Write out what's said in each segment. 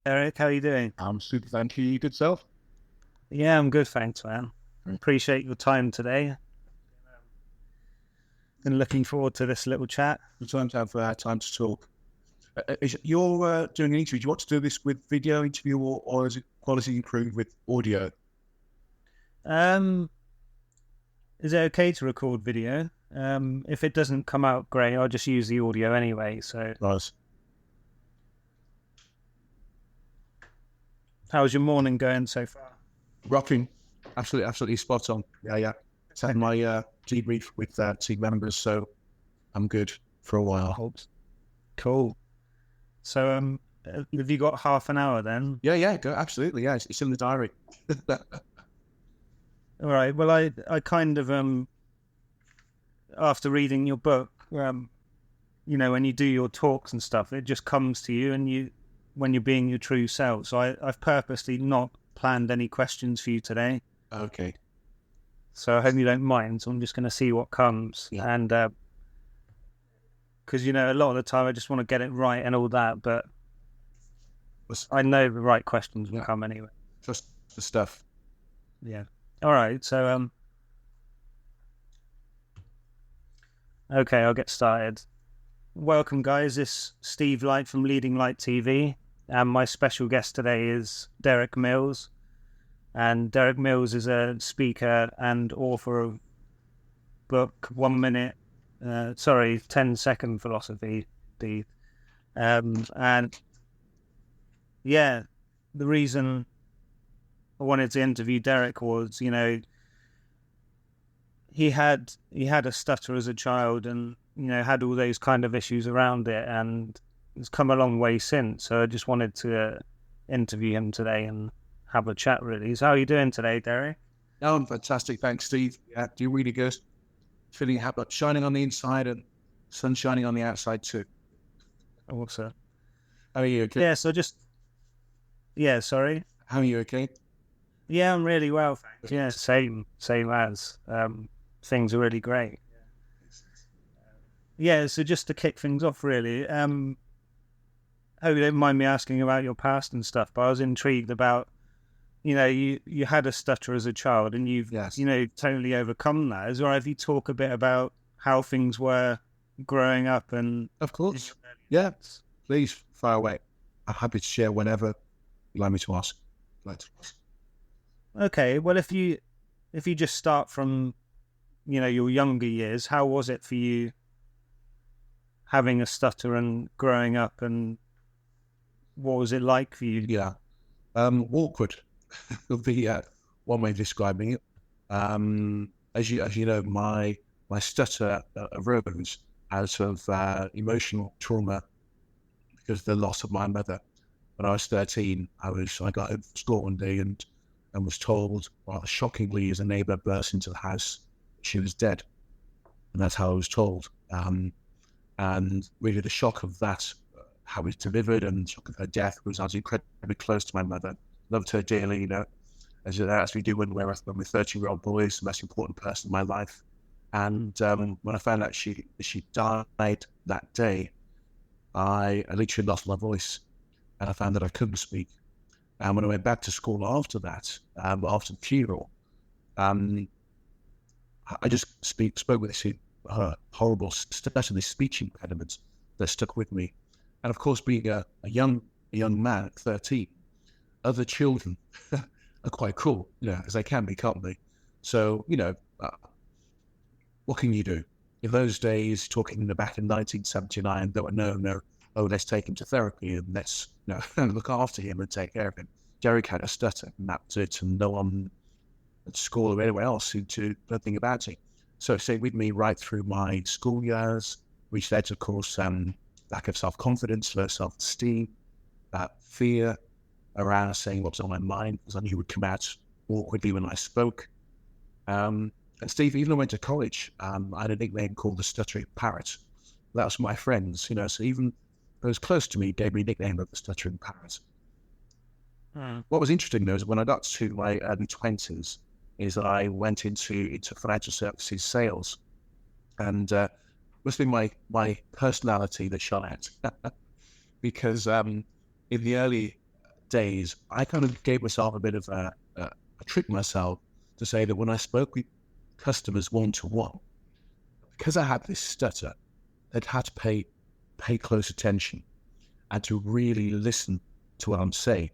Eric, how are you doing? I'm super, thank you. Good self. Yeah, I'm good, thanks, man. Appreciate your time today. And looking forward to this little chat. Good time to have time to talk. You're doing an interview. Do you want to do this with video interview or is it quality improved with audio? Um, is it okay to record video? If it doesn't come out great, I'll just use the audio anyway. So, Nice. how's your morning going so far? Rocking. Absolutely spot on. Yeah. Just had my debrief with team members, so I'm good for a while. Hopes. Cool. So, have you got half an hour then? Yeah, go, absolutely. Yeah, it's in the diary. All right. Well, I kind of after reading your book, when you do your talks and stuff, it just comes to you, and when you're being your true self. So I've purposely not planned any questions for you today. Okay. So I hope you don't mind. So I'm just going to see what comes. Yeah. And because, a lot of the time I just want to get it right and all that. But I know the right questions will come anyway. Just the stuff. Yeah. All right. So, okay, I'll get started. Welcome, guys. This is Steve Light from Leading Light TV. And my special guest today is Derek Mills. And Derek Mills is a speaker and author of book 10-second philosophy. And yeah, the reason I wanted to interview Derek was, he had a stutter as a child and, had all those kind of issues around it, and it's come a long way since. So I just wanted to interview him today and have a chat, really. So how are you doing today, Derek? Oh, I'm fantastic. Thanks, Steve. Yeah, doing really good. Feeling happy, shining on the inside and sun shining on the outside too. Awesome. How are you? Okay? Yeah, sorry. How are you? Okay? Yeah, I'm really well, thanks. Yeah, same as. Things are really great. Yeah, so just to kick things off, really, hope you don't mind me asking about your past and stuff, but I was intrigued about, you had a stutter as a child and you've, totally overcome that. Is there, have you talk a bit about how things were growing up and... Of course. Yeah, please, fire away. I'm happy to share whenever you'd like me to ask. Okay, well, if you just start from, your younger years, how was it for you having a stutter and growing up, and what was it like for you? Yeah, awkward would be one way of describing it. As you know, my stutter arose out of emotional trauma because of the loss of my mother. When I was 13, I got home from school one day and was told, rather shockingly, as a neighbour burst into the house, she was dead, and that's how I was told. And really, the shock of that, how it was delivered, and the shock of her death, was I was incredibly close to my mother. Loved her dearly, as we do when we're 13-year-old boys, the most important person in my life. And when I found out she died that day, I literally lost my voice, and I found that I couldn't speak. And when I went back to school after that, after the funeral, I just spoke with this horrible stutter, this speech impediment that stuck with me. And of course, being a young man at 13, other children are quite cruel, as they can be, can't they? So, what can you do? In those days, talking back in 1979, there were no, let's take him to therapy and let's look after him and take care of him. Derek had a stutter, and that was it, and no one at school or anywhere else who to nothing about it. So it stayed with me right through my school years, which led to, of course, lack of self-confidence, low self-esteem, fear around saying what was on my mind, because I knew it would come out awkwardly when I spoke. And Steve, even when I went to college, I had a nickname called the Stuttering Parrot. That was my friends, so even those close to me gave me a nickname of the Stuttering Parrot. What was interesting, though, is when I got to my early 20s, is I went into financial services sales, and must be my personality that shone out, because in the early days, I kind of gave myself a bit of a trick myself to say that when I spoke with customers one-to-one, because I had this stutter, they'd had to pay close attention and to really listen to what I'm saying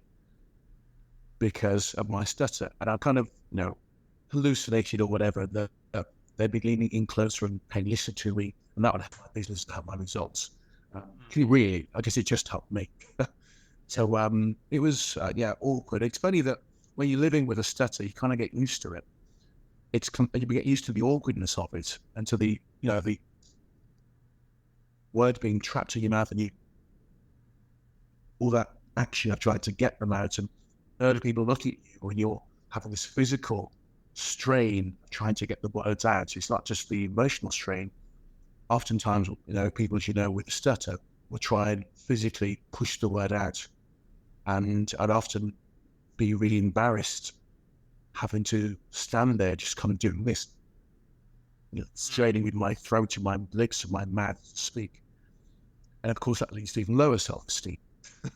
because of my stutter. And I kind of, hallucinated or whatever, that they'd be leaning in closer and paying listen to me, and that would help my business and help my results. Really, I guess it just helped me. So it was, awkward. It's funny that when you're living with a stutter, you kind of get used to it. You get used to the awkwardness of it and to the word being trapped in your mouth, and all that action of trying to get them out, and other people look at you when you're having this physical strain trying to get the words out. It's not just the emotional strain. Oftentimes, people, with a stutter will try and physically push the word out, and I'd often be really embarrassed having to stand there just kind of doing this, straining with my throat and my lips and my mouth to speak. And of course, that leads to even lower self-esteem.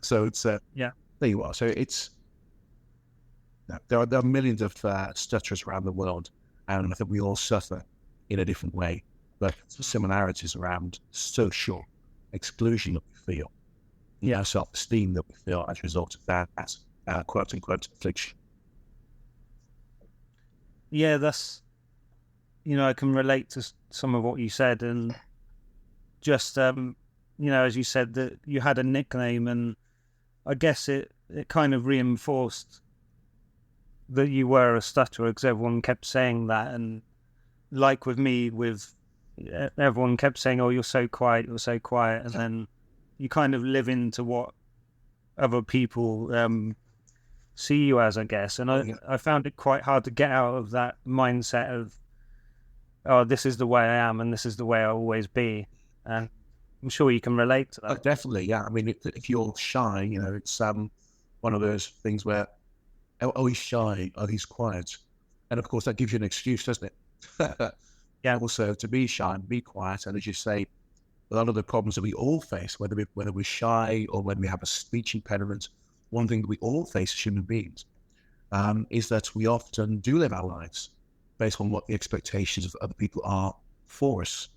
So it's, there you are. So it's, there are millions of stutterers around the world, and I think we all suffer in a different way, but similarities around social exclusion that we feel, self-esteem that we feel as a result of that quote-unquote affliction. Yeah, that's, I can relate to some of what you said, and just, as you said, that you had a nickname, and I guess it kind of reinforced that you were a stutterer because everyone kept saying that. And like with me, everyone kept saying, "Oh, you're so quiet, and then you kind of live into what other people see you as, I guess. And I found it quite hard to get out of that mindset of, oh, this is the way I am and this is the way I'll always be. And I'm sure you can relate to that. Oh, definitely, yeah. I mean, if you're shy, it's one of those things where, oh, he's shy, oh, he's quiet. And of course, that gives you an excuse, doesn't it? Yeah. Also, to be shy and be quiet. And as you say, a lot of the problems that we all face, whether we're shy or when we have a speech impediment, one thing that we all face as human beings is that we often do live our lives based on what the expectations of other people are for us,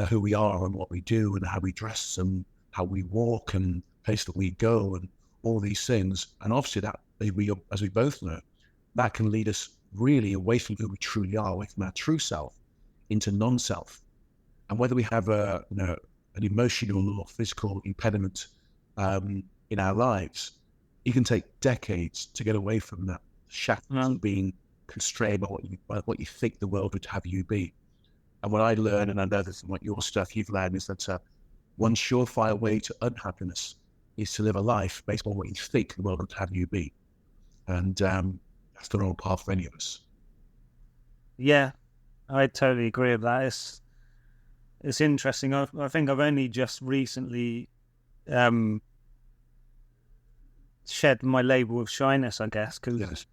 who we are and what we do and how we dress and how we walk and place that we go and all these things. And obviously that, as we both know, that can lead us really away from who we truly are, away from our true self into non-self. And whether we have an emotional or physical impediment in our lives, it can take decades to get away from that shackles of being constrained by what you think the world would have you be. And what I learned, and I know this is what your stuff you've learned, is that one surefire way to unhappiness is to live a life based on what you think the world would have you be. And that's the wrong path for any of us. Yeah, I totally agree with that. It's interesting. I think I've only just recently shed my label of shyness, I guess, because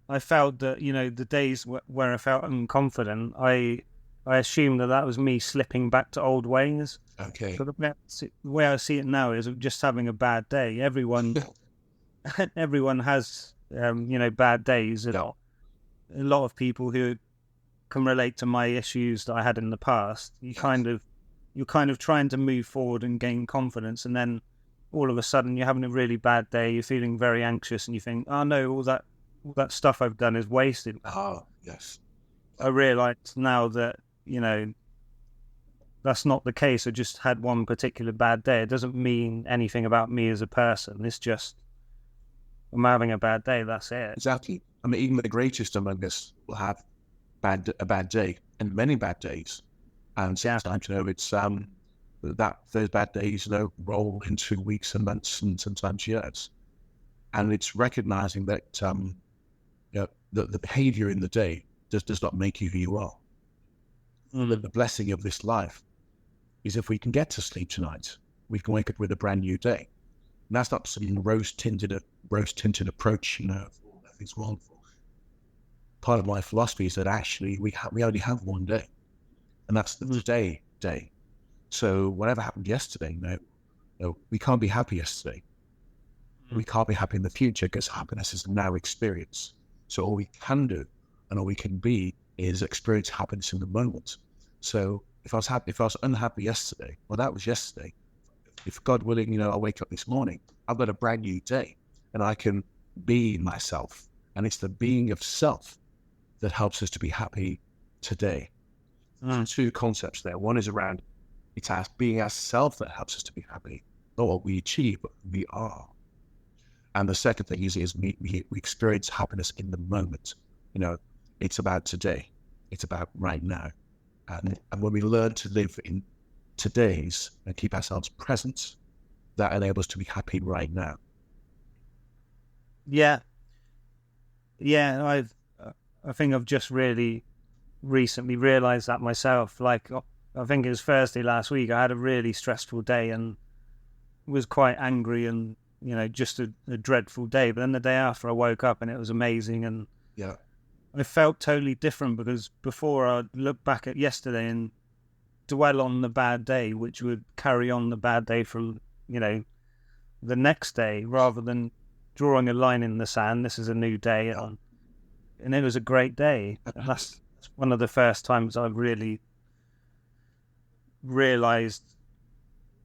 I felt that, the days where I felt unconfident, I assumed that was me slipping back to old ways. Okay. But the way I see it now is just having a bad day. Everyone has, bad days. A lot of people who can relate to my issues that I had in the past. You're kind of trying to move forward and gain confidence, and then all of a sudden you're having a really bad day. You're feeling very anxious, and you think, "Oh no, all that stuff I've done is wasted." Oh, yes. I realise now that that's not the case. I just had one particular bad day. It doesn't mean anything about me as a person. It's just I'm having a bad day. That's it. Exactly. I mean, even the greatest among us will have a bad day and many bad days, and sometimes it's that those bad days roll into weeks and months and sometimes years, and it's recognizing that the behavior in the day does not make you who you are. The blessing of this life is if we can get to sleep tonight, we can wake up with a brand new day. And that's not some rose-tinted approach, everything's wonderful. Part of my philosophy is that actually we only have one day, and that's the today day. So whatever happened yesterday, We can't be happy yesterday. We can't be happy in the future because happiness is a now experience. So all we can do and all we can be is experience happiness in the moment. So if I was unhappy yesterday, well, that was yesterday. If God willing, I wake up this morning, I've got a brand new day and I can be myself. And it's the being of self that helps us to be happy today. Two concepts there. One is around it's our being ourself that helps us to be happy, not what we achieve, but who we are. And the second thing is we experience happiness in the moment. It's about today. It's about right now. And when we learn to live in today's and keep ourselves present, that enables us to be happy right now. Yeah. I think I've just really recently realized that myself. Like, I think it was Thursday last week, I had a really stressful day and was quite angry and, just a dreadful day. But then the day after I woke up and it was amazing. And yeah, I felt totally different because before I'd look back at yesterday and dwell on the bad day, which would carry on the bad day from, the next day, rather than drawing a line in the sand. This is a new day. And it was a great day. And that's one of the first times I've really realized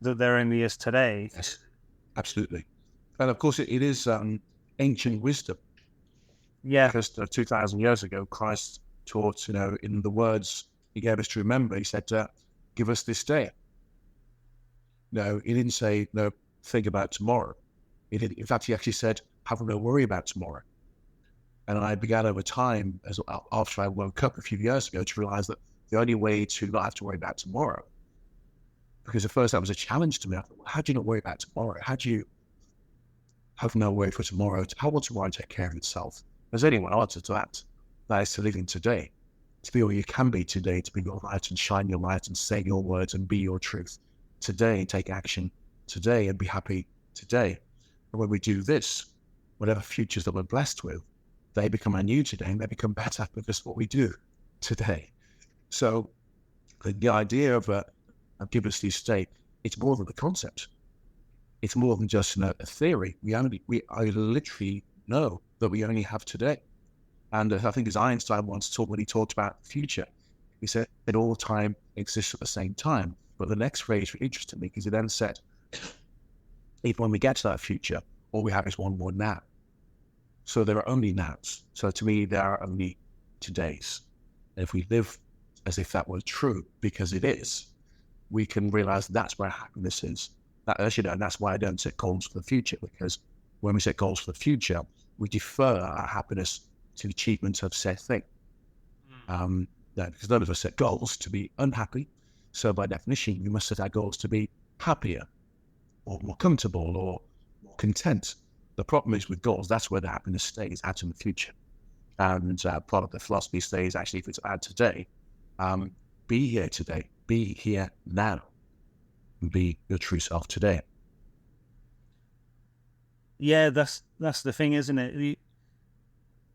that there only is today. Yes, absolutely. And of course, it is ancient wisdom. Yeah. Because 2,000 years ago, Christ taught, in the words he gave us to remember, he said, give us this day. No, he didn't say, no, think about tomorrow. In fact, he actually said, have no worry about tomorrow. And I began over time, after I woke up a few years ago, to realize that the only way to not have to worry about tomorrow, because at first that was a challenge to me. I thought, well, how do you not worry about tomorrow? How do you have no worry for tomorrow? How will tomorrow take care of itself? There's only one answer to that. That is to live in today, to be all you can be today, to be your light and shine your light and say your words and be your truth today, take action today and be happy today. And when we do this, whatever futures that we're blessed with, they become our new today and they become better because of what we do today. So the idea of give us this state, it's more than a concept. It's more than just a theory. I literally know that we only have today. And I think as Einstein once taught when he talked about the future, he said that all time exists at the same time. But the next phrase was interesting to me because he then said, even when we get to that future, all we have is one more now. So there are only nows. So to me, there are only todays. And if we live as if that were true, because it is, we can realize that's where happiness is. And that's why I don't set goals for the future, because when we set goals for the future, we defer our happiness to the achievement of said thing. Because none of us set goals to be unhappy. So by definition, we must set our goals to be happier or more comfortable or more content. The problem is with goals, that's where the happiness stays out in the future. And part of the philosophy stays actually, if it's about today, be here today, be here now, and be your true self today. Yeah, that's the thing, isn't it?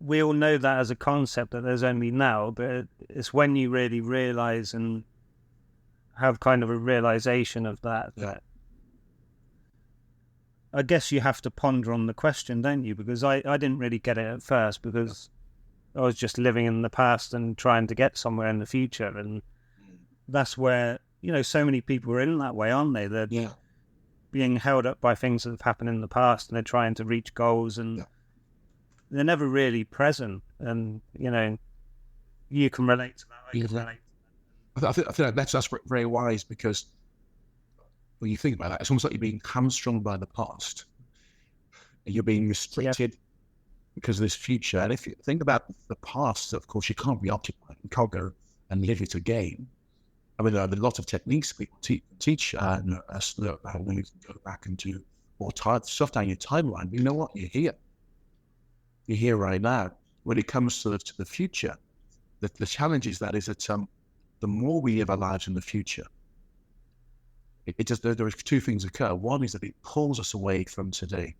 We all know that as a concept that there's only now, but it's when you really realize and have kind of a realization of that. I guess you have to ponder on the question, don't you? Because I didn't really get it at first because I was just living in the past and trying to get somewhere in the future. And that's where, so many people are in that way, aren't they? They're being held up by things that have happened in the past and they're trying to reach goals and they're never really present. And, you can relate to that. I can relate to that. I think that's very wise because when you think about that, it's almost like you're being hamstrung by the past. You're being restricted because of this future. And if you think about the past, of course, you can't reoccupy. You can't go and live it again. I mean, there are a lot of techniques people teach us about when you can go back and do more stuff down your timeline. But you know what? You're here. You're here right now. When it comes to the future, the challenge is that the more we live our lives in the future, there are two things occur. One is that it pulls us away from today.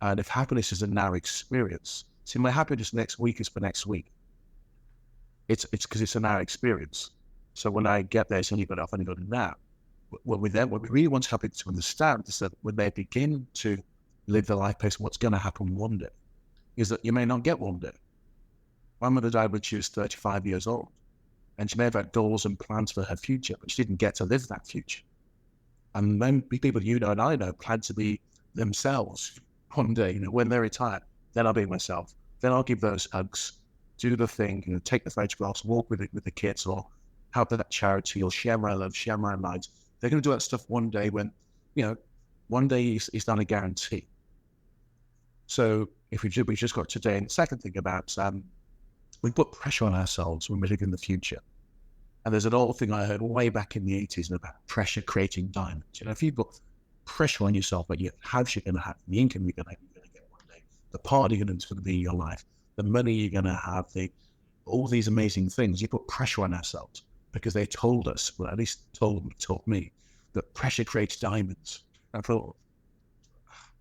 And if happiness is a now experience, see, my happiness next week is for next week. It's because it's a now experience. So when I get there, it's only got to now. what we really want to help people to understand is that when they begin to live their life based on what's going to happen one day, is that you may not get one day. My mother died when she was 35 years old, and she may have had goals and plans for her future, but she didn't get to live that future. And then people you know and I know plan to be themselves one day, when they're retired. Then I'll be myself. Then I'll give those hugs, do the thing, take the photographs, walk with the kids, or help at that charity, or share my love, share my light. They're going to do that stuff one day when, one day is not a guarantee. So if we've just got today, and the second thing about, we put pressure on ourselves when we live in the future. And there's an old thing I heard way back in the 80s about pressure creating diamonds. If you put pressure on yourself, but your house you're going to have, the income you're going to get one day, the party you're going to be in your life, the money you're going to have, all these amazing things, you put pressure on ourselves because they told us, well, at least taught me, that pressure creates diamonds. I thought,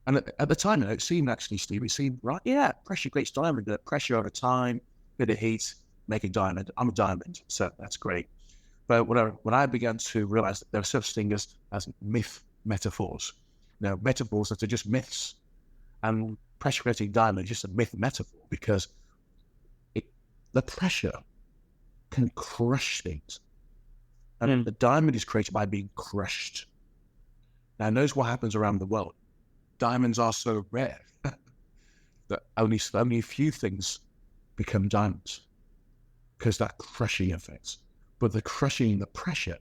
and at the time, it seemed actually, Steve, it seemed right. Yeah, pressure creates diamond. The pressure over time, bit of heat, make a diamond. I'm a diamond, so that's great. But when I began to realize that there are such things as metaphors, metaphors that are just myths, and pressure creating diamond is just a myth metaphor because the pressure can crush things, and the diamond is created by being crushed. Now, notice what happens around the world. Diamonds are so rare that only a few things become diamonds because that crushing effect. But the pressure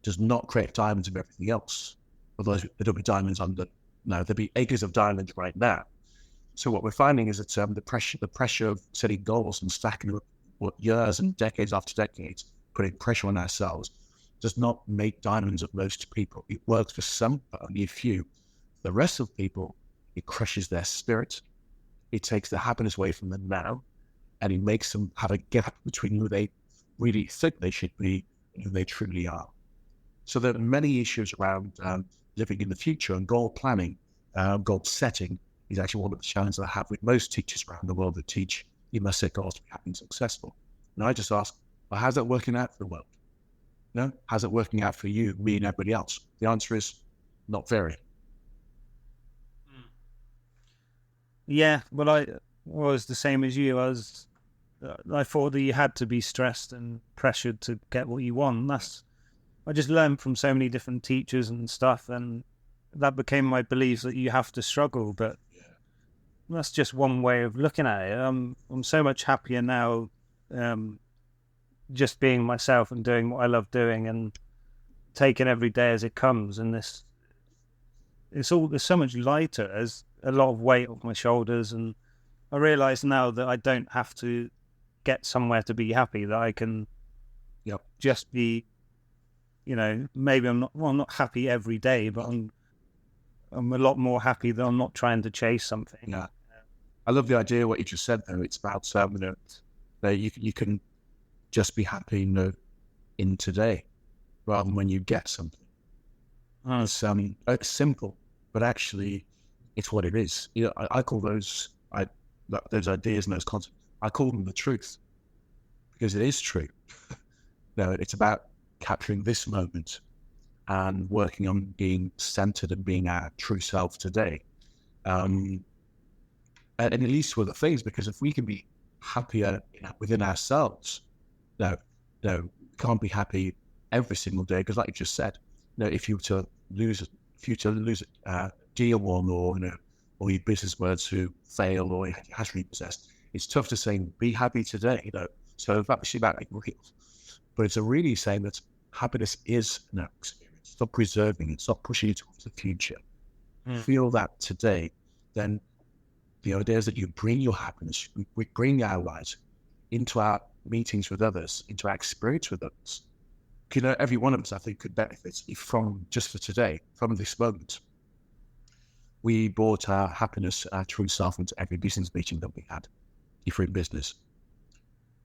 does not create diamonds of everything else. Otherwise, there'll be diamonds there'll be acres of diamonds right now. So what we're finding is that the pressure of setting goals and stacking up years and decades after decades, putting pressure on ourselves, does not make diamonds of most people. It works for some, but only a few. The rest of people, it crushes their spirit. It takes the happiness away from them now, and it makes them have a gap between who they really think they should be and who they truly are. So there are many issues around living in the future, and goal planning, goal setting is actually one of the challenges I have with most teachers around the world that teach you must set goals to be happy and successful. And I just ask, well, how's that working out for the world? How's it working out for you, me, and everybody else? The answer is not very. Yeah, well, I was the same as you. I thought that you had to be stressed and pressured to get what you want. I just learned from so many different teachers and stuff, and that became my belief that you have to struggle. But that's just one way of looking at it. I'm so much happier now, just being myself and doing what I love doing and taking every day as it comes. And there's so much lighter. There's a lot of weight off my shoulders, and I realize now that I don't have to get somewhere to be happy, that I can just be, maybe I'm not happy every day, but I'm a lot more happy that I'm not trying to chase something. Yeah. I love the idea of what you just said though. It's about that you can just be happy in today rather than when you get something. It's simple, but actually it's what it is. I call those ideas and those concepts, I call them the truth, because it is true. It's about capturing this moment and working on being centered and being our true self today. And at least with the things, because if we can be happier within ourselves, we can't be happy every single day, because like you just said, if you were to lose a dear one, or your business were to fail, or it has repossessed, it's tough to say be happy today. So that's actually about real, but it's a really saying that happiness is an experience. Stop preserving it. Stop pushing it towards the future. Feel that today. Then the idea is that you bring your happiness, we bring our light into our meetings with others, into our experience with others. Every one of us, I think, could benefit from, just for today, from this moment. We brought our happiness, our true self, into every business meeting that we had, if we're in business.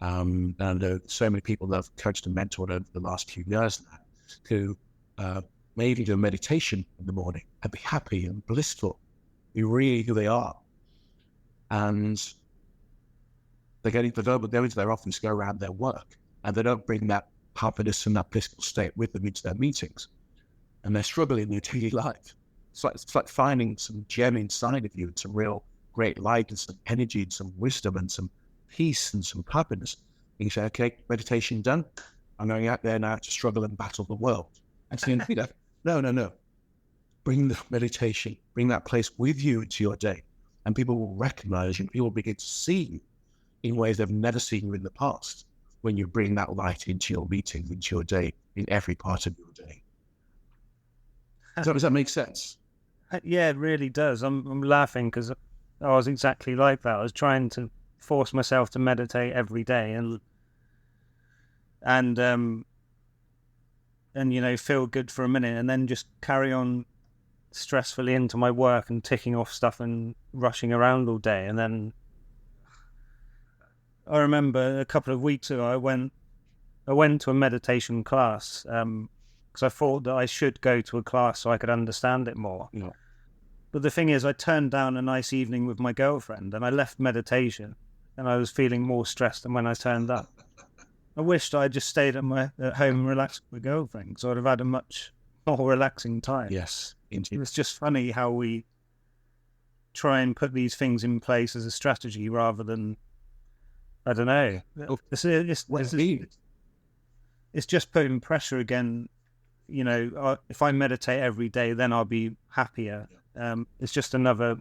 And so many people that I've coached and mentored over the last few years now, who maybe do meditation in the morning and be happy and blissful, be really who they are. And they go into their office, go around their work, and they don't bring that happiness and that blissful state with them into their meetings. and they're struggling in their daily life. It's like finding some gem inside of you, and some real great light and some energy and some wisdom and some peace and some happiness. And you say, okay, meditation done. I'm going out there now to struggle and battle the world. And saying, no. Bring the meditation, bring that place with you into your day. And people will recognize you. People will begin to see you in ways they've never seen you in the past when you bring that light into your meetings, into your day, in every part of your day. Does that make sense? Yeah, it really does. I'm laughing because I was exactly like that. I was trying to force myself to meditate every day and feel good for a minute, and then just carry on stressfully into my work and ticking off stuff and rushing around all day. And then I remember a couple of weeks ago I went to a meditation class because I thought that I should go to a class so I could understand it more. Yeah. But the thing is, I turned down a nice evening with my girlfriend and I left meditation and I was feeling more stressed than when I turned up. I wished I had just stayed at home and relaxed with my girlfriend, so I'd have had a much more relaxing time. Yes, indeed. It's just funny how we try and put these things in place as a strategy rather than, I don't know. It's just putting pressure again. If I meditate every day, then I'll be happier. It's just another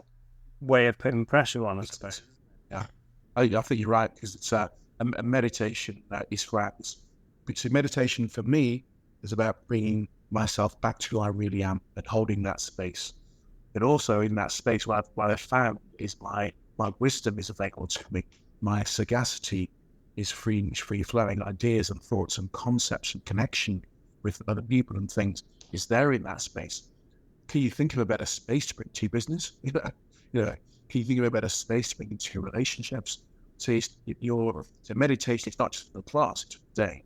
way of putting pressure on, I suppose. Yeah, I think you're right, because it's a meditation that is for us. So meditation for me is about bringing myself back to who I really am and holding that space. But also in that space, what I found is my wisdom is available to me. My sagacity is free flowing. Ideas and thoughts and concepts and connection with other people and things is there in that space. Can you think of a better space to bring to your business? Can you think of a better space to bring into your relationships? So meditation is not just for the class, it's for the day.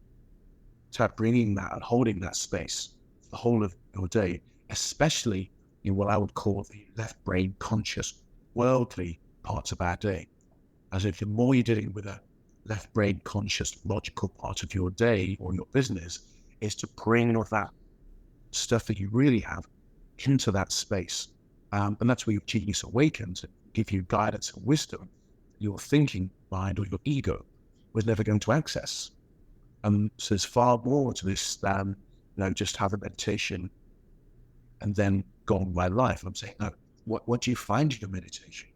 It's about bringing that and holding that space the whole of your day, especially in what I would call the left brain conscious, worldly parts of our day. As if the more you're dealing with a left brain conscious, logical part of your day or your business, is to bring all of that stuff that you really have into that space. And that's where your genius awakens and give you guidance and wisdom your thinking mind or your ego was never going to access. So there's far more to this than just have a meditation and then go on by life. I'm saying, no, what do you find in your meditation?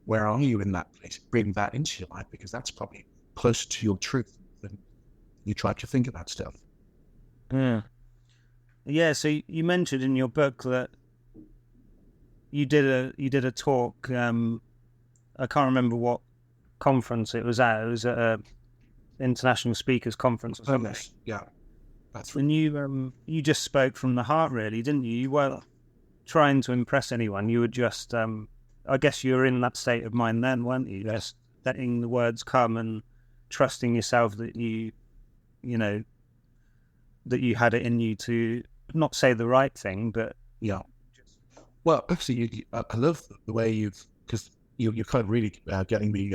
Where are you in that place? Bring that into your life, because that's probably closer to your truth than you try to think about stuff. Yeah. So you mentioned in your book that you did a talk. I can't remember what conference it was at. It was at a international speakers conference or something. Yeah, that's right. And you just spoke from the heart, really, didn't you? You weren't trying to impress anyone. You were just, I guess, you were in that state of mind then, weren't you? Yes. Just letting the words come and trusting yourself that that you had it in you to not say the right thing, but yeah. Well, actually, I love the way because you're kind of really getting me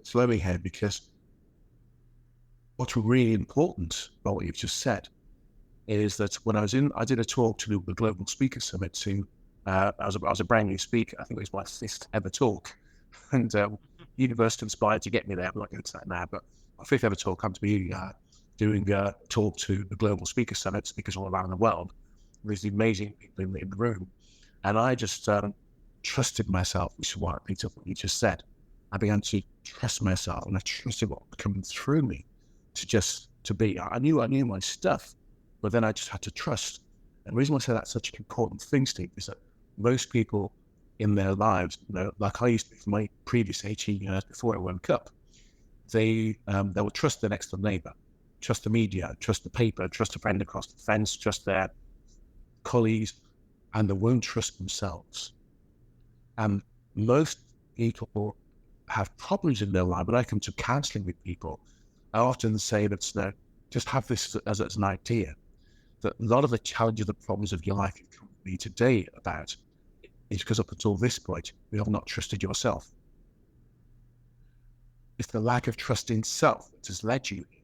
slowing here, because what's really important about what you've just said is that when I did a talk to the Global Speaker Summit. I was a brand new speaker. I think it was my 5th ever talk, and university inspired to get me there. I'm not going to say that now, but my 5th ever talk. I'm to be doing a talk to the Global Speaker Summit, speakers all around the world. There's amazing people in the room, and I just trusted myself, which is what I picked up what you just said. I began to trust myself, and I trusted what was coming through me to be. I knew my stuff, but then I just had to trust. And the reason why I say that's such an important thing, Steve, is that most people in their lives, like I used to be for my previous 18 years before I woke up, they will trust their next door neighbor, trust the media, trust the paper, trust a friend across the fence, trust their colleagues, and they won't trust themselves. And most people have problems in their life. When I come to counseling with people, I often say that just have this as an idea, that a lot of the challenges, the problems of your life you've come to me today about is because up until this point, you have not trusted yourself. It's the lack of trust in self that has led you here.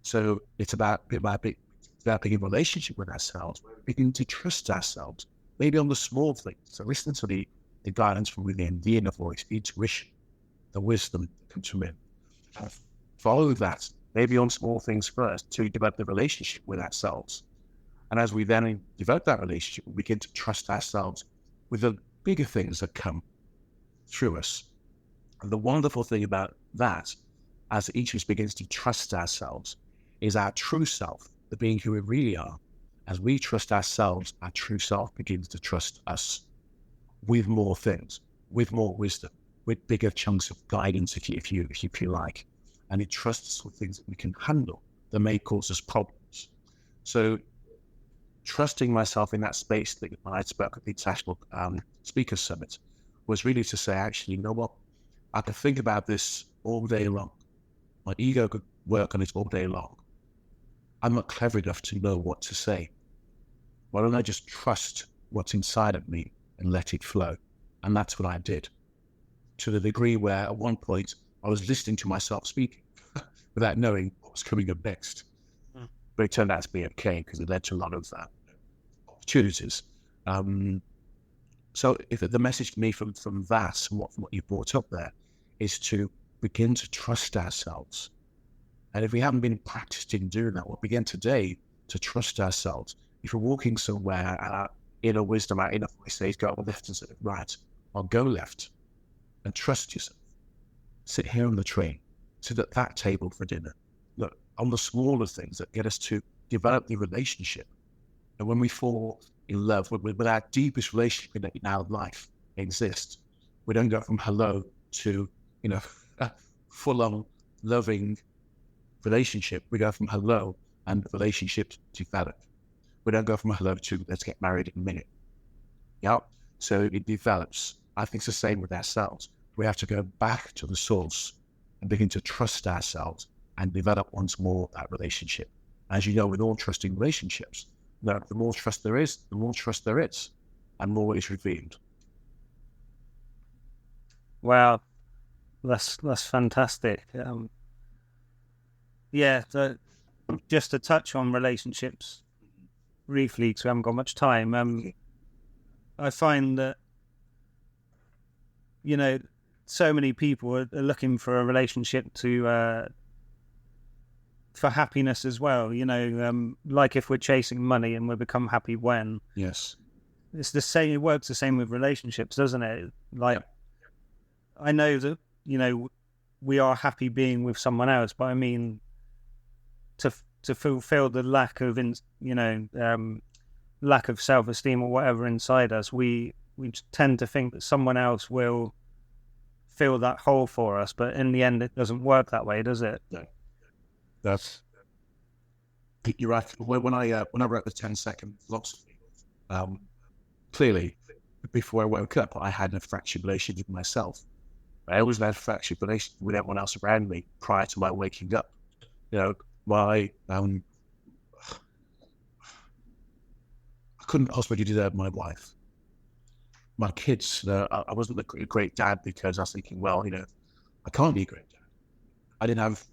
So it's about bit by bit developing a relationship with ourselves, we're beginning to trust ourselves, maybe on the small things. So listen to the guidance from within, the inner voice, the intuition, the wisdom that comes from it. Follow that, maybe on small things first, to develop the relationship with ourselves. And as we then develop that relationship, we begin to trust ourselves with the bigger things that come through us. And the wonderful thing about that, as each of us begins to trust ourselves, is our true self, the being who we really are. As we trust ourselves, our true self begins to trust us with more things, with more wisdom, with bigger chunks of guidance, if you like. And it trusts us with things that we can handle that may cause us problems. So trusting myself in that space that when I spoke at the International Speakers Summit was really to say, actually, you know what? I could think about this all day long. My ego could work on it all day long. I'm not clever enough to know what to say. Why don't I just trust what's inside of me and let it flow? And that's what I did, to the degree where at one point I was listening to myself speaking without knowing what was coming up next. But it turned out to be okay because it led to a lot of opportunities. So if the message to me from that, and what you brought up there, is to begin to trust ourselves. And if we haven't been practiced in doing that, we'll begin today to trust ourselves. If we're walking somewhere and our inner wisdom, our inner voice says, go left instead of right, or go left, and trust yourself. Sit here on the train, sit at that table for dinner. Look, on the smaller things that get us to develop the relationship. And when we fall in love with our deepest relationship in our life exists, we don't go from hello to, a full-on loving relationship. We go from hello and the relationship develop. We don't go from hello to let's get married in a minute. Yeah. So it develops. I think it's the same with ourselves. We have to go back to the source and begin to trust ourselves and develop once more that relationship. As you know, with all trusting relationships, the more trust there is, the more trust there is, and more is revealed. Wow, that's fantastic. Just to touch on relationships briefly, because we haven't got much time. I find that so many people are looking for a relationship for happiness as well. Like if we're chasing money and we become happy when. Yes. It's the same. It works the same with relationships, doesn't it? Like, I know that, we are happy being with someone else, but I mean, to fulfill the lack of self-esteem or whatever inside us, we tend to think that someone else will fill that hole for us, but in the end, it doesn't work that way, does it? No. You're right. When I wrote the 10-second philosophy, clearly, before I woke up, I had a fractured relationship with myself. I always had a fractured relationship with everyone else around me prior to my waking up. I couldn't possibly deserve my wife. My kids, I wasn't a great dad because I was thinking, well, I can't be a great dad. I didn't have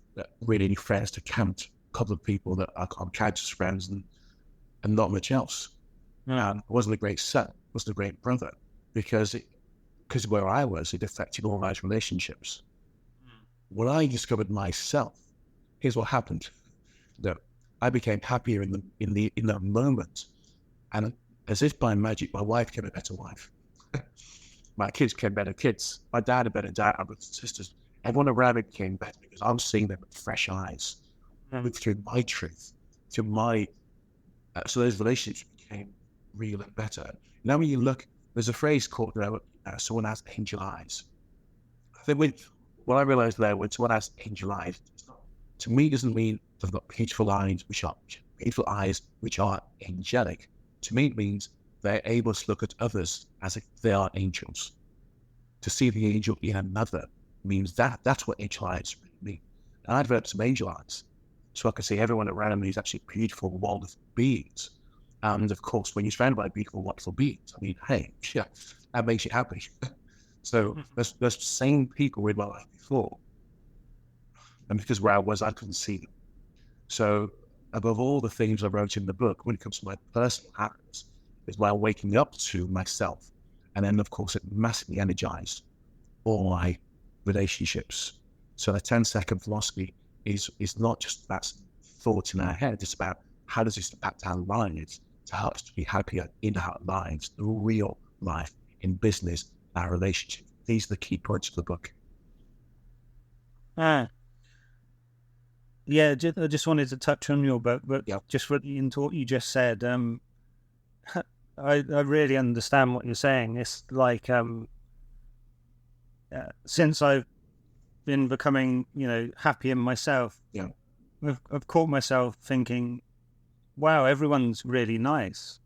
really any friends to count. A couple of people that I can't count as friends, and not much else. And I wasn't a great son, wasn't a great brother, because of where I was, it affected all those relationships. When I discovered myself, here's what happened. I became happier in the moment, and as if by magic, my wife became a better wife. My kids became better kids. My dad a better dad. My brothers and sisters. Everyone around me became better because I'm seeing them with fresh eyes, through my truth, through my. So those relationships became real and better. Now, when you look, there's a phrase called someone has angel eyes. I think what I realized there, when someone has angel eyes, to me doesn't mean they've got beautiful eyes which are angelic. To me, it means they're able to look at others as if they are angels. To see the angel in another means that's what angel eyes really mean. And I developed some angel eyes, so I can see everyone around me is actually beautiful, wonderful beings. And of course, when you're surrounded by beautiful, wonderful beings, I mean, hey, yeah, that makes you happy. So there's the same people in my life before. And because where I was, I couldn't see them. So above all the things I wrote in the book, when it comes to my personal happiness, is by waking up to myself. And then, of course, it massively energized all my relationships. So the 10-second philosophy is not just about thoughts in our head. It's about how does this impact our lives to help us to be happier in our lives, the real life, in business, our relationship. These are the key points of the book. Yeah, I just wanted to touch on your book, but just into what you just said, I really understand what you're saying. It's like since I've been becoming, happy in myself, I've caught myself thinking, wow, everyone's really nice.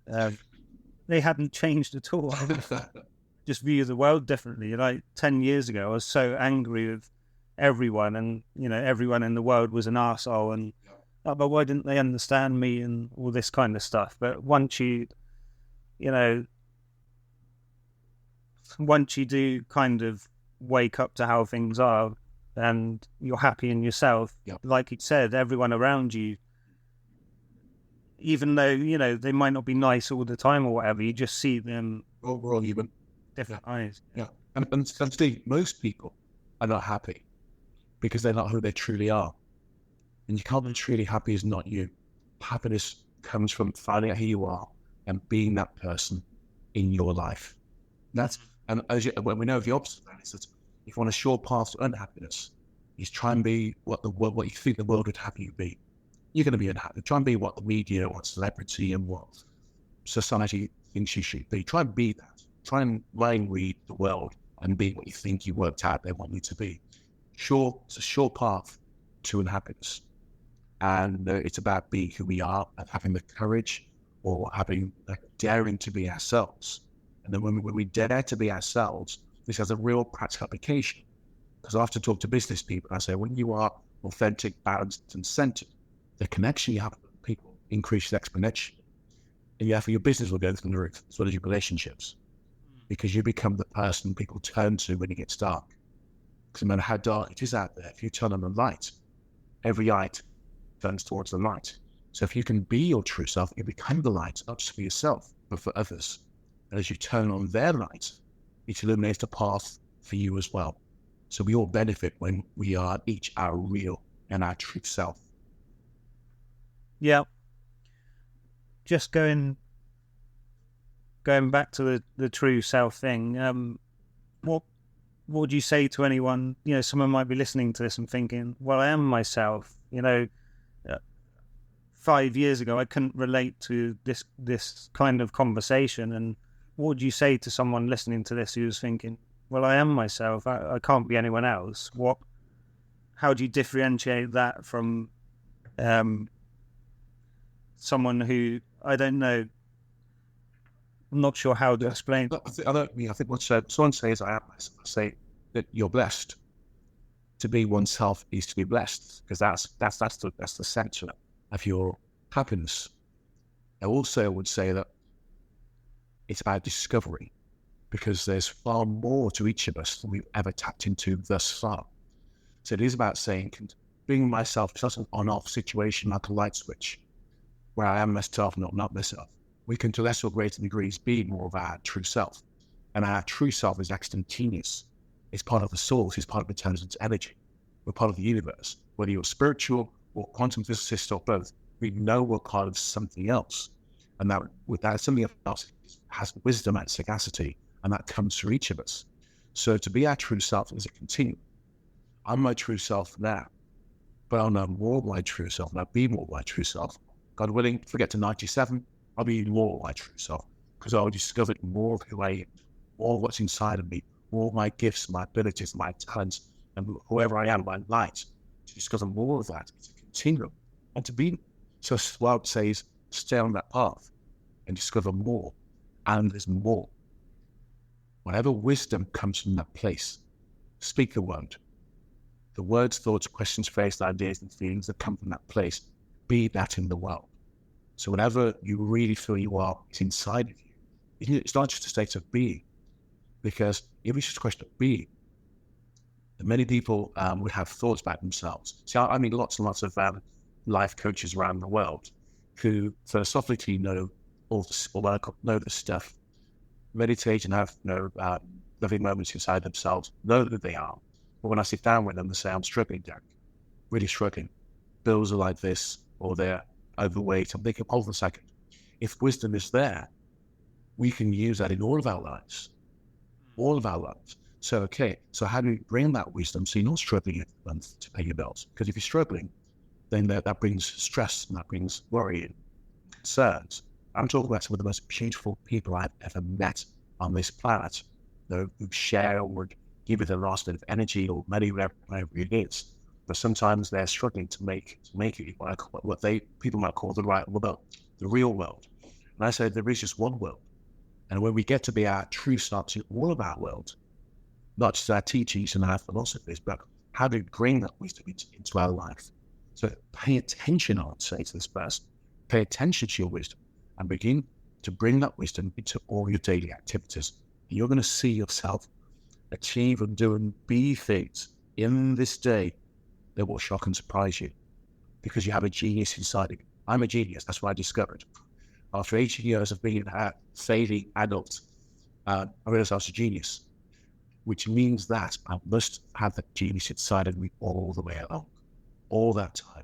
They hadn't changed at all. I just view the world differently. Like 10 years ago, I was so angry with everyone, and everyone in the world was an arsehole, and but why didn't they understand me and all this kind of stuff. But once you do kind of wake up to how things are, and you're happy in yourself, like you said, everyone around you, even though they might not be nice all the time or whatever, you just see them overall human, different eyes. And Steve, most people are not happy because they're not who they truly are. And you can't be truly happy is not you. Happiness comes from finding out who you are and being that person in your life. And when we know the opposite of that is that if you want a sure path to unhappiness, is try and be what you think the world would have you be. You're going to be unhappy. Try and be what the media, what celebrity, and what society thinks you should be. Try and be that. Try and read the world and be what you think you worked out they want you to be. It's a sure path to unhappiness. And it's about being who we are and having the courage or daring to be ourselves. And then when we dare to be ourselves, this has a real practical application. Because I often talk to business people, I say, when you are authentic, balanced, and centered, the connection you have with people increases exponentially. And your business will go through the roof, as well as your relationships. Because you become the person people turn to when it gets dark. Because no matter how dark it is out there, if you turn on the light, every light turns towards the light. So if you can be your true self, you become the light, not just for yourself, but for others. And as you turn on their light, it illuminates the path for you as well. So we all benefit when we are each our real and our true self. Yeah. Just going back to the true self thing, what would you say to anyone? Someone might be listening to this and thinking, well, I am myself. 5 years ago, I couldn't relate to this kind of conversation. And what would you say to someone listening to this who's thinking, well, I am myself. I can't be anyone else. How do you differentiate that from someone who, I don't know, I'm not sure how to explain. I think what someone says, I am myself, I say that you're blessed. To be oneself is to be blessed, because that's the center of your happiness. I also would say that it's about discovery, because there's far more to each of us than we've ever tapped into thus far. So it is about saying, being myself is not an on-off situation like a light switch, where I am myself, not myself. We can, to less or greater degrees, be more of our true self. And our true self is instantaneous. It's part of the source, it's part of intelligence energy. We're part of the universe. Whether you're spiritual or quantum physicist or both, we know we're part of something else. And that something else has wisdom and sagacity, and that comes through each of us. So to be our true self is a continuum. I'm my true self now, but I'll know more of my true self, and I'll be more of my true self. God willing, if I get to 97, I'll be more of my true self, because I'll discover more of who I am, more of what's inside of me, more of my gifts, my abilities, my talents, and whoever I am, my light. To discover more of that, it's a continuum. And to be, so what I would say is, stay on that path and discover more. And there's more. Whatever wisdom comes from that place, speak the word. The words, thoughts, questions, phrases, ideas, and feelings that come from that place, be that in the world. So whatever you really feel you are, it's inside of you. It's not just a state of being, because if it's just a question of being, many people would have thoughts about themselves. See, I meet lots and lots of life coaches around the world who philosophically know know the stuff, meditate and have loving moments inside themselves, know that they are. But when I sit down with them, they say, I'm struggling, Derek, really struggling. Bills are like this, or they're overweight. I'm thinking, hold on a second. If wisdom is there, we can use that in all of our lives. All of our lives. So how do you bring that wisdom so you're not struggling every month to pay your bills? Because if you're struggling, then that brings stress and that brings worry and concerns. I'm talking about some of the most beautiful people I've ever met on this planet, who share or would give it a last bit of energy or money, whatever it is. But sometimes they're struggling to make it what people might call the right world, the real world. And I say there is just one world. And when we get to be our true selves in all of our world, not just our teachings and our philosophies, but how to bring that wisdom into our life. So pay attention, I would say to this person, pay attention to your wisdom and begin to bring that wisdom into all your daily activities. And you're going to see yourself achieve and do and be things in this day that will shock and surprise you because you have a genius inside of you. I'm a genius. That's what I discovered. After 18 years of being a failing adult, I realized I was a genius, which means that I must have that genius inside of me all the way along, all that time.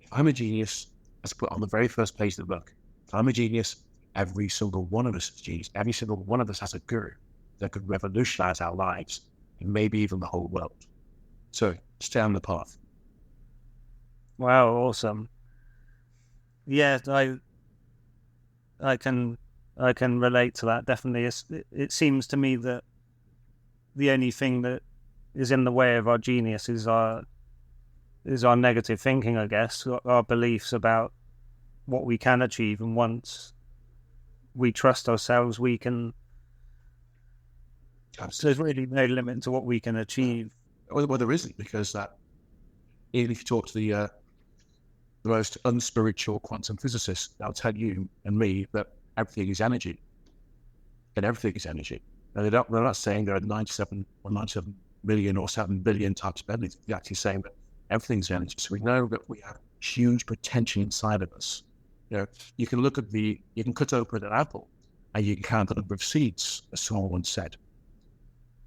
If I'm a genius, as put on the very first page of the book, if I'm a genius, every single one of us is a genius. Every single one of us has a guru that could revolutionize our lives and maybe even the whole world. So stay on the path. Wow, awesome. Yeah, I can relate to that, definitely. It seems to me that the only thing that is in the way of our genius is our negative thinking, I guess, our beliefs about what we can achieve. And once we trust ourselves, we can. There's really no limit to what we can achieve. Well, there isn't, because even if you talk to the most unspiritual quantum physicists, they'll tell you and me that everything is energy. And everything is energy. And they're not saying there are 97 million or 7 billion types of energy. They're actually saying that everything's energy. So we know that we have huge potential inside of us. You can you can cut open an apple and you can count the number of seeds, as someone once said,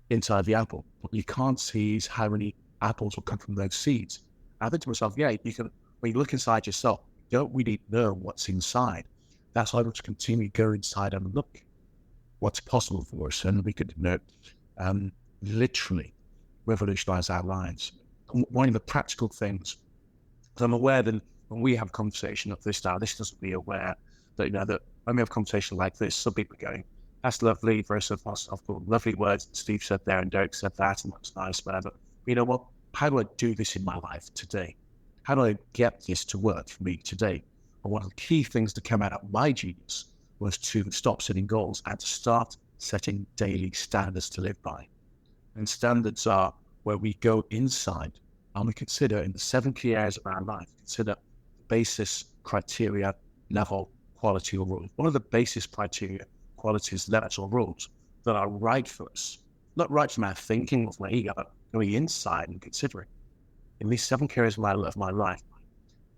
inside the apple. What you can't see is how many apples will come from those seeds. I think to myself, when you look inside yourself, you don't really know what's inside. That's why we must continue to go inside and look what's possible for us, and we could literally revolutionize our lives. One of the practical things, because I'm aware that when we have a conversation of this style, this doesn't be aware that that when we have a conversation like this, some people are going, that's lovely, very philosophical, lovely words Steve said there and Derek said that, and that's nice, whatever. But you know what? How do I do this in my life today? How do I get this to work for me today? And one of the key things to come out of my genius was to stop setting goals and to start setting daily standards to live by. And standards are where we go inside and we consider in the 7 key areas of our life, consider basis, criteria, level, quality, or rules. One of the basis criteria, qualities, levels, or rules that are right for us, not right from our thinking or from our ego, but going inside and considering. In these 7 key areas of my life,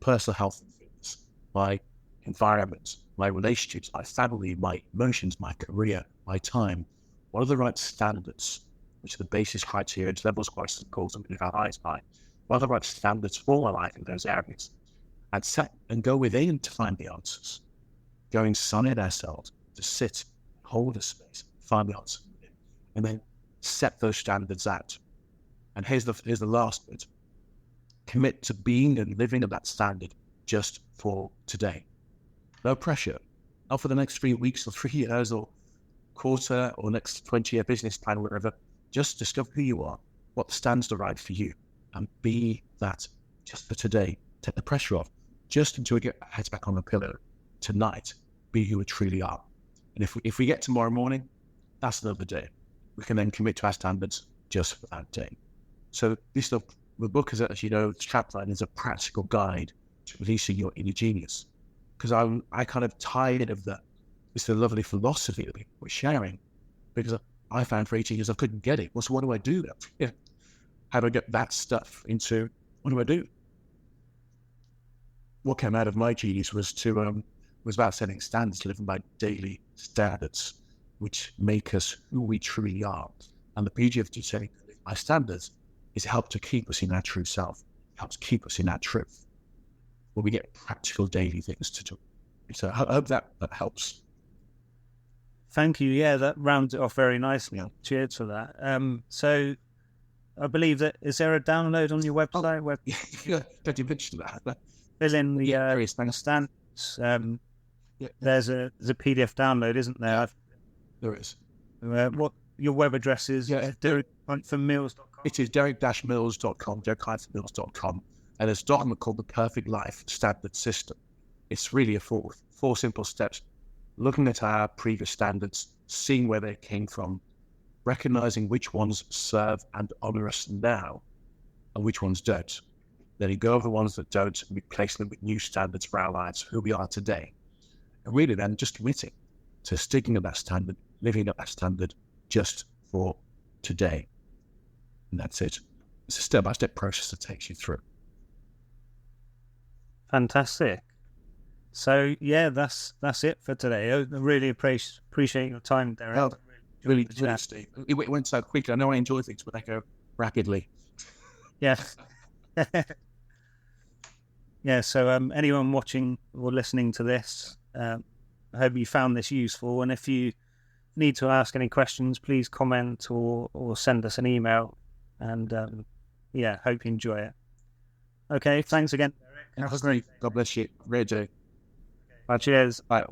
personal health and fitness, my environment, my relationships, my family, my emotions, my career, my time, what are the right standards, which are the basis criteria, levels, qualities, and goals I'm going to have eyes by? What are the right standards for my life in those areas? And set and go within to find the answers. Go inside ourselves to sit, hold a space, find the answer within, and then set those standards out. And here's the last bit. Commit to being and living at that standard just for today. No pressure. Not for the next 3 weeks or 3 years or quarter or next 20-year business plan or whatever. Just discover who you are, what stands are right for you, and be that just for today. Take the pressure off. Just until we get our heads back on the pillow tonight, be who we truly are. And if we get tomorrow morning, that's another day. We can then commit to our standards just for that day. So the book is, as you know, the strapline is a practical guide to releasing your inner genius. Because I kind of tired of that. It's the lovely philosophy that we're sharing. Because I found for 18 years I couldn't get it. Well, so what do I do then? How do I get that stuff into, what do I do? what came out of my genius was about setting standards, living by daily standards, which make us who we truly are. And the beauty of just setting by standards is it helps to keep us in our true self, it helps keep us in our truth, where we get practical daily things to do. So I hope that helps. Thank you. Yeah, that rounds it off very nicely. Yeah. Cheers for that. So I believe that, is there a download on your website? Yeah, glad you mentioned that. Fill in the standards. There's a PDF download, isn't there? There is. What your web address is? Yeah, Derek-mills.com. It is derek-mills.com, derek-mills.com, and there's a document called the Perfect Life Standard System. It's really a four simple steps, looking at our previous standards, seeing where they came from, recognizing which ones serve and honor us now, and which ones don't. Then you go over the ones that don't, and replace them with new standards for our lives, who we are today. And really then just committing to sticking at that standard, living at that standard just for today. And that's it. It's a step-by-step process that takes you through. Fantastic. So yeah, that's it for today. I really appreciate your time, Derek. Oh, really, Steve. It went so quickly. I know I enjoy things, but they go rapidly. Yes. Yeah. So anyone watching or listening to this, I hope you found this useful. And if you need to ask any questions, please comment or send us an email. And hope you enjoy it. Okay. Thanks again, Derek. Have a great. God bless you. Great day. Cheers. Bye.